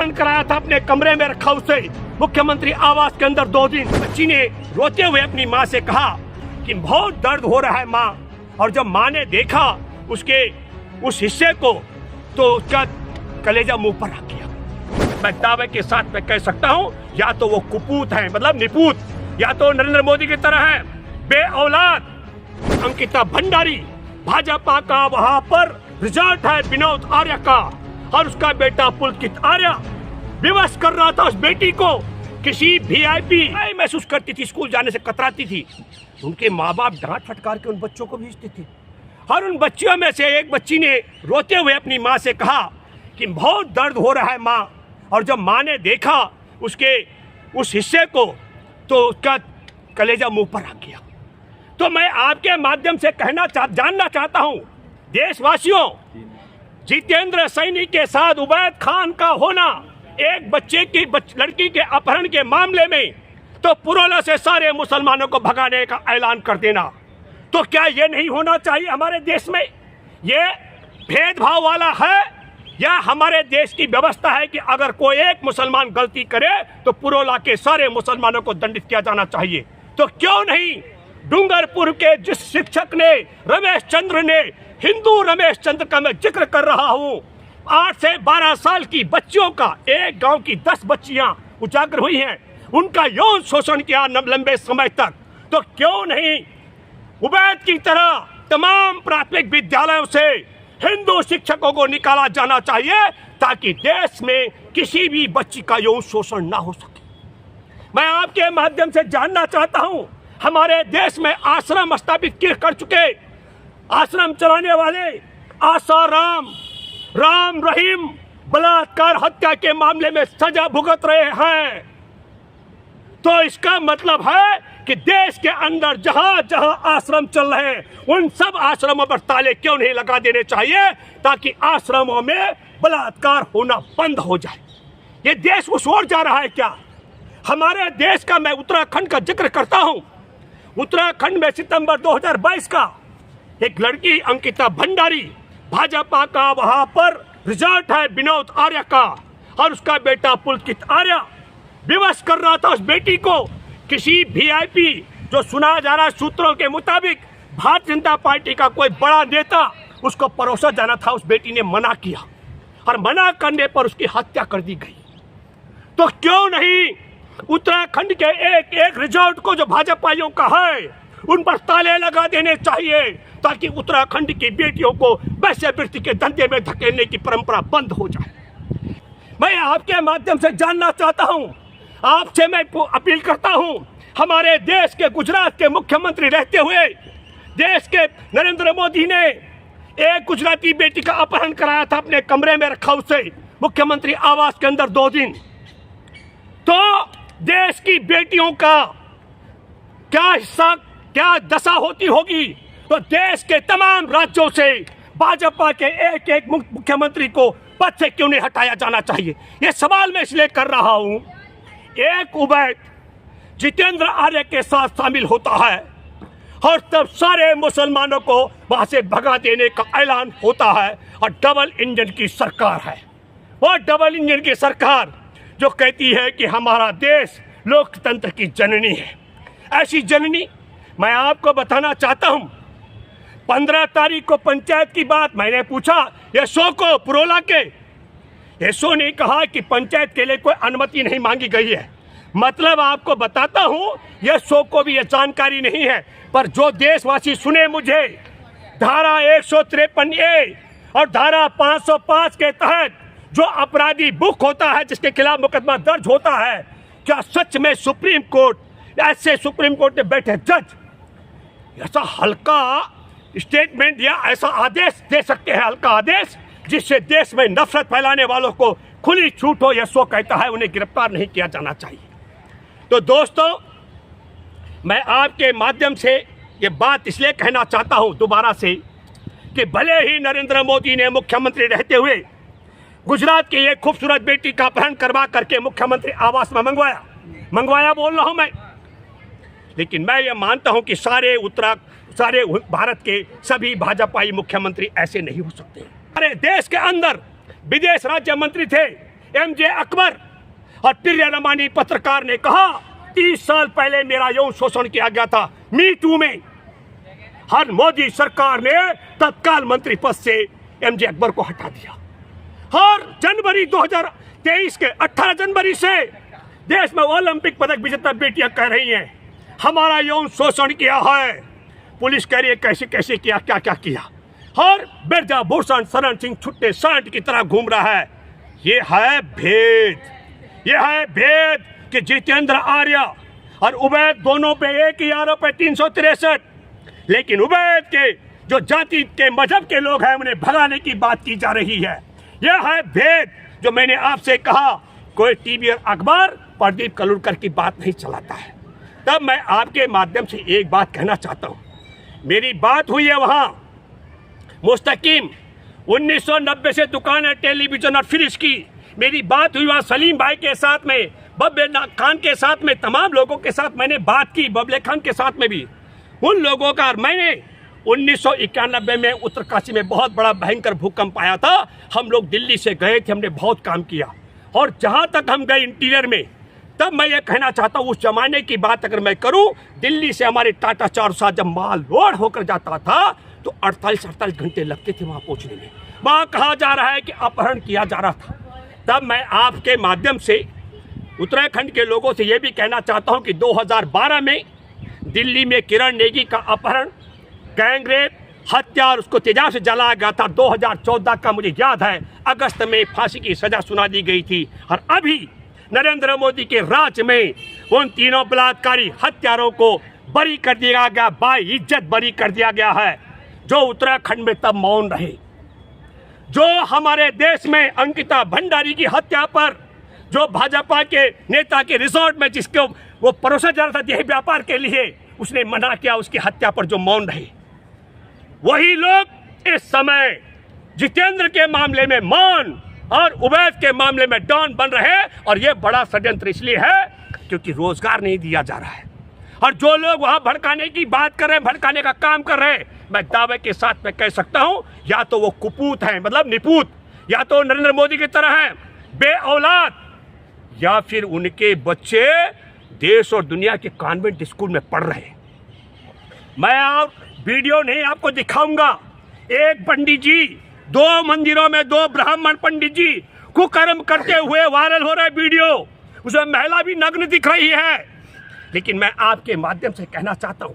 अपहरण कराया था, अपने कमरे में रखा उसे मुख्यमंत्री आवास के अंदर 2 दिन। बच्ची ने रोते हुए अपनी माँ से कहा कि बहुत दर्द हो रहा है माँ, और जब माँ ने देखा उसके उस हिस्से को तो उसका कलेजा मुंह पर रख गया। मैं दावे के साथ मैं कह सकता हूँ, या तो वो कुपूत है, मतलब निपूत, या तो नरेंद्र मोदी की तरह है बे औलाद। अंकिता भंडारी भाजपा का वहां पर रिजल्ट है विनोद आर्य का, और उसका बेटा पुलकित आर्य विवश कर रहा था उस बेटी को। किसी वीआईपी महसूस करती थी, स्कूल जाने से कतराती थी। उनके माँ बाप डांट फटकार के उन बच्चों को भेजते थे, और उन बच्चियों में से एक बच्ची ने रोते हुए अपनी माँ से कहा कि बहुत दर्द हो रहा है माँ, और जब माँ ने देखा उसके उस हिस्से को तो उसका कलेजा मुंह पर रख गया। तो मैं आपके माध्यम से जानना चाहता हूं देशवासियों, जितेंद्र सैनी के साथ उबैद खान का होना एक बच्चे की लड़की के अपहरण के मामले में, तो पुरोला से सारे मुसलमानों को भगाने का ऐलान कर देना, तो क्या ये नहीं होना चाहिए हमारे देश में? ये भेदभाव वाला है, या हमारे देश की व्यवस्था है कि अगर कोई एक मुसलमान गलती करे तो पुरोला के सारे मुसलमानों को दंडित किया जाना चाहिए? तो क्यों नहीं डूंगरपुर के जिस शिक्षक ने, रमेश चंद्र ने, हिंदू रमेश चंद्र का मैं जिक्र कर रहा हूं, 8 से 12 साल की बच्चियों का, एक गांव की 10 बच्चियां उजागर हुई हैं, उनका यौन शोषण किया लंबे समय तक, तो क्यों नहीं उबैद की तरह तमाम प्राथमिक विद्यालयों से हिंदू शिक्षकों को निकाला जाना चाहिए, ताकि देश में किसी भी बच्ची का यौन शोषण ना हो सके। मैं आपके माध्यम से जानना चाहता हूं, हमारे देश में आश्रम स्थापित कर चुके, आश्रम चलाने वाले आसाराम, राम रहीम बलात्कार हत्या के मामले में सजा भुगत रहे हैं। तो इसका मतलब है कि देश के अंदर जहां जहां आश्रम चल रहे हैं, उन सब आश्रमों पर ताले क्यों नहीं लगा देने चाहिए, ताकि आश्रमों में बलात्कार होना बंद हो जाए। ये देश उस ओर जा रहा है क्या? हमारे देश का, मैं उत्तराखंड का जिक्र करता हूं, उत्तराखंड में सितंबर 2022 का एक लड़की अंकिता भंडारी, भाजपा का वहां पर रिजल्ट है विनोद आर्य का, और उसका बेटा पुलकित आर्य विवश कर रहा था उस बेटी को। किसी वीआईपी, जो सुना जा रहा है सूत्रों के मुताबिक भारतीय जनता पार्टी का कोई बड़ा नेता, उसको परोसा जाना था, उस बेटी ने मना किया, और मना करने पर उसकी हत्या कर दी गई। तो क्यों नहीं उत्तराखंड के एक एक रिजॉर्ट को जो भाजपाइयों का है, उन पर ताले लगा देने चाहिए, ताकि उत्तराखंड की बेटियों को वैश्यवृत्ति के धंधे में धकेलने की परंपरा बंद हो जाए। मैं आपके माध्यम से जानना चाहता हूं, आपसे मैं अपील करता हूं, हमारे देश के गुजरात के मुख्यमंत्री रहते हुए देश के नरेंद्र मोदी ने एक गुजराती बेटी का अपहरण कराया था, अपने कमरे में रखा उसे मुख्यमंत्री आवास के अंदर 2 दिन। तो देश की बेटियों का क्या हिस्सा, क्या दशा होती होगी? तो देश के तमाम राज्यों से भाजपा के एक एक मुख्यमंत्री को पद से क्यों नहीं हटाया जाना चाहिए? ये सवाल मैं इसलिए कर रहा हूं, एक उबैद जितेंद्र आर्य के साथ शामिल होता है, और तब सारे मुसलमानों को वहां से भगा देने का ऐलान होता है, और डबल इंजन की सरकार है। वो डबल इंजन की सरकार जो कहती है कि हमारा देश लोकतंत्र की जननी है। ऐसी जननी मैं आपको बताना चाहता हूं, 15 तारीख को पंचायत की बात मैंने पूछा यशो को, पुरोला के। यशो ने कहा कि पंचायत के लिए कोई अनुमति नहीं मांगी गई है। मतलब आपको बताता हूं, यशो को भी यह जानकारी नहीं है, पर जो देशवासी सुने मुझे, धारा 153A और धारा 505 के तहत जो अपराधी बुक होता है, जिसके खिलाफ मुकदमा दर्ज होता है, क्या सच में सुप्रीम कोर्ट, ऐसे सुप्रीम कोर्ट में बैठे जज ऐसा हल्का स्टेटमेंट या ऐसा आदेश दे सकते हैं, हल्का आदेश, जिससे देश में नफरत फैलाने वालों को खुली छूट हो? यशो कहता है उन्हें गिरफ्तार नहीं किया जाना चाहिए। तो दोस्तों, मैं आपके माध्यम से ये बात इसलिए कहना चाहता हूं दोबारा से, कि भले ही नरेंद्र मोदी ने मुख्यमंत्री रहते हुए गुजरात की एक खूबसूरत बेटी का अपहरण करवा करके मुख्यमंत्री आवास में मंगवाया बोल रहा हूं मैं, लेकिन मैं ये मानता हूं कि सारे भारत के सभी भाजपाई मुख्यमंत्री ऐसे नहीं हो सकते। हमारे देश के अंदर विदेश राज्य मंत्री थे, MJ अकबर और प्रिया रमानी पत्रकार ने कहा 30 साल पहले मेरा यौन शोषण किया गया था मी टू में। हर मोदी सरकार ने तत्काल मंत्री पद से MJ अकबर को हटा दिया। और जनवरी 2023 के 18 जनवरी से देश में ओलंपिक पदक विजेता बेटियां कह रही हैं हमारा यौन शोषण किया है। पुलिस कह रही है कैसे कैसे किया, क्या क्या किया। और ब्रजभूषण शरण सिंह छुट्टे सांड की तरह घूम रहा है। ये है भेद, ये है भेद कि जितेंद्र आर्य और उबैद दोनों पे एक ही आरोप है 363। लेकिन उबैद के जो जाति के मजहब के लोग हैं उन्हें भगाने की बात की जा रही है। यह है भेद जो मैंने आपसे कहा। कोई टीवी और अखबार प्रदीप कलुरकर की बात नहीं चलाता है। तब मैं आपके माध्यम से एक बात कहना चाहता हूँ। मेरी बात हुई है वहाँ मुस्तकीम 1990 से दुकान है टेलीविजन और फ्रिज की। मेरी बात हुई वहाँ सलीम भाई के साथ में, बबले खान के साथ में, तमाम लोगों के साथ मैंने बात की, बबले खान के साथ में भी उन लोगों का। मैंने 1991 में उत्तरकाशी में बहुत बड़ा भयंकर भूकंप आया था। हम लोग दिल्ली से गए थे, हमने बहुत काम किया। और जहाँ तक हम गए इंटीरियर में, तब मैं ये कहना चाहता हूँ उस जमाने की बात अगर मैं करूँ, दिल्ली से हमारे टाटा 400 जब माल लोड होकर जाता था तो 48 घंटे लगते थे वहाँ पहुँचने में। वहाँ कहा जा रहा है कि अपहरण किया जा रहा था। तब मैं आपके माध्यम से उत्तराखंड के लोगों से ये भी कहना चाहता हूँ कि 2012 में दिल्ली में किरण नेगी का अपहरण, गैंगरेप, हत्या और उसको तेजाब से जलाया गया था। 2014 का मुझे याद है, अगस्त में फांसी की सजा सुना दी गई थी। और अभी नरेंद्र मोदी के राज में उन तीनों बलात्कारी हत्यारों को बरी कर दिया गया, बाइज्जत बरी कर दिया गया है। जो उत्तराखंड में तब मौन रहे, जो हमारे देश में अंकिता भंडारी की हत्या पर जो भाजपा के नेता के रिजॉर्ट में जिसको वो परोसा जा रहा था देह व्यापार के लिए, उसने मना किया, उसकी हत्या पर जो मौन रहे, वही लोग इस समय जितेंद्र के मामले में मौन और उबैद के मामले में डॉन बन रहे हैं। और ये बड़ा षड्यंत्र इसलिए है क्योंकि रोजगार नहीं दिया जा रहा है। और जो लोग वहां भड़काने की बात कर रहे हैं, भड़काने का काम कर रहे हैं, मैं दावे के साथ में कह सकता हूं या तो वो कुपूत हैं, मतलब निपूत, या तो नरेंद्र मोदी की तरह हैं बे औलाद, या फिर उनके बच्चे देश और दुनिया के कॉन्वेंट स्कूल में पढ़ रहे हैं। मैं आप वीडियो नहीं आपको दिखाऊंगा। एक पंडित जी 2 मंदिरों में 2 ब्राह्मण पंडित जी कुकर्म करते हुए वायरल हो रहा है वीडियो, उसमें महिला भी नग्न दिख रही है। लेकिन मैं आपके माध्यम से कहना चाहता हूं,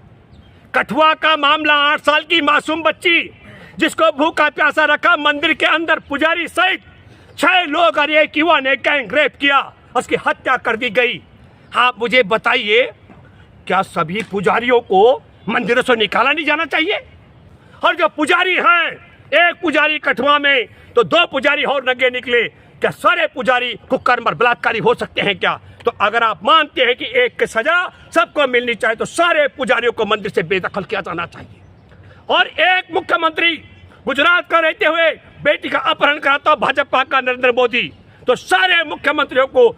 कठुआ का मामला 8 साल की मासूम बच्ची जिसको भूखा प्यासा रखा मंदिर के अंदर, पुजारी सहित 6 लोग और एक युवा ने गैंग रेप किया, उसकी हत्या कर दी गई। आप मुझे बताइए, क्या सभी पुजारियों को मंदिरों से निकाला नहीं जाना चाहिए? और जो पुजारी हैं, एक पुजारी कठुआ में तो 2 पुजारी और नंगे निकले, क्या सारे पुजारी कुकर्म और बलात्कारी हो सकते हैं क्या? तो अगर आप मानते हैं कि एक की सजा सबको मिलनी चाहिए तो सारे पुजारियों को मंदिर से बेदखल किया जाना चाहिए। और एक मुख्यमंत्री गुजरात का रहते हुए बेटी का अपहरण कराता भाजपा का नरेंद्र मोदी, तो सारे मुख्यमंत्रियों को